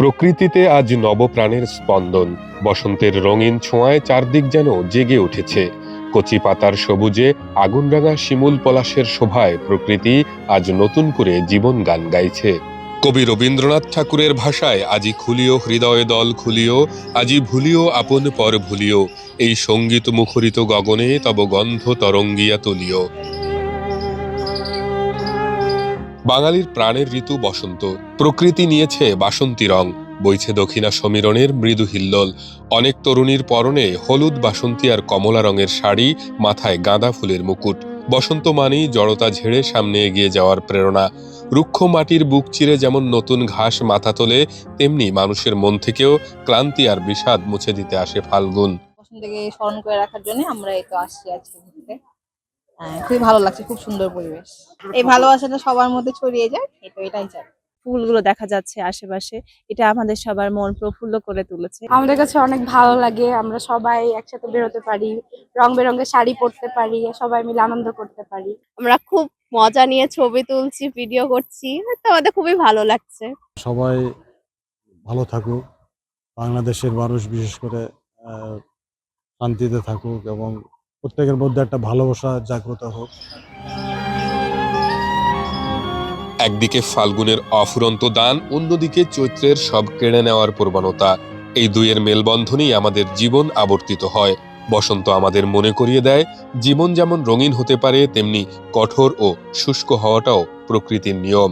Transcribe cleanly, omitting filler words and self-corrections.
প্রকৃতিতে আজ নবপ্রাণের স্পন্দন। বসন্তের রঙিন ছোঁয়ায় চারদিক যেন জেগে উঠেছে। কচি পাতার সবুজে আগুনরাঙা শিমুল পলাশের শোভায় প্রকৃতি আজ নতুন করে জীবন গান গাইছে। কবি রবীন্দ্রনাথ ঠাকুরের ভাষায় আজি খুলিও হৃদয় দল খুলিও, আজি ভুলিও আপন পর ভুলিও, এই সঙ্গীত মুখরিত গগনে তব গন্ধ তরঙ্গিয়া তুলিও। বাঙালির প্রাণের ঋতু বসন্ত। প্রকৃতি নিয়েছে বাসন্তী রং, বইছে দক্ষিণা সমীরণের মৃদু হিল্লোল। অনেক তরুণীর পরনে হলুদ বাসন্তী আর কমলা রঙের শাড়ি, মাথায় গাঁদা ফুলের মুকুট। বসন্ত মানেই জড়তা ঝেড়ে সামনে এগিয়ে যাওয়ার প্রেরণা। রুক্ষ মাটির বুক চিরে যেমন নতুন ঘাস মাথা তোলে, তেমনি মানুষের মন থেকেও ক্লান্তি আর বিষাদ মুছে দিতে আসে ফাল্গুন। বসন্তকে স্মরণ করে রাখার জন্য আমরা এই তো আসছি আজকে ঘুরতে। খুবই ভালো লাগছে, খুব সুন্দর পরিবেশ। এই ভালোবাসাটা সবার মধ্যে ছড়িয়ে যায়, এটাই চাই। ফুলগুলো দেখা যাচ্ছে আশেপাশে, এটা আমাদের সবার মন প্রফুল্ল করে তুলেছে। আমাদের কাছে অনেক ভালো লাগে, আমরা সবাই একসাথে বেরোতে পারি, রং বেরঙের শাড়ি পরতে পারি, সবাই মিলে আনন্দ করতে পারি। আমরা খুব মজা নিয়ে ছবি তুলছি, ভিডিও করছি, তো আমাদের খুবই ভালো লাগছে। সবাই ভালো থাকুক, বাংলাদেশের মানুষ বিশেষ করে শান্তিতে থাকুক এবং প্রত্যেকের মধ্যে একটা ভালোবাসা জাগ্রত হোক। একদিকে ফাল্গুনের অফুরন্ত দান, অন্যদিকে চৈত্রের সব কেড়ে নেওয়ার প্রবণতা। এই দুইয়ের মেলবন্ধনেই আমাদের জীবন আবর্তিত হয়। বসন্ত আমাদের মনে করিয়ে দেয়, জীবন যেমন রঙিন হতে পারে, তেমনি কঠোর ও শুষ্ক হওয়াটাও প্রকৃতির নিয়ম।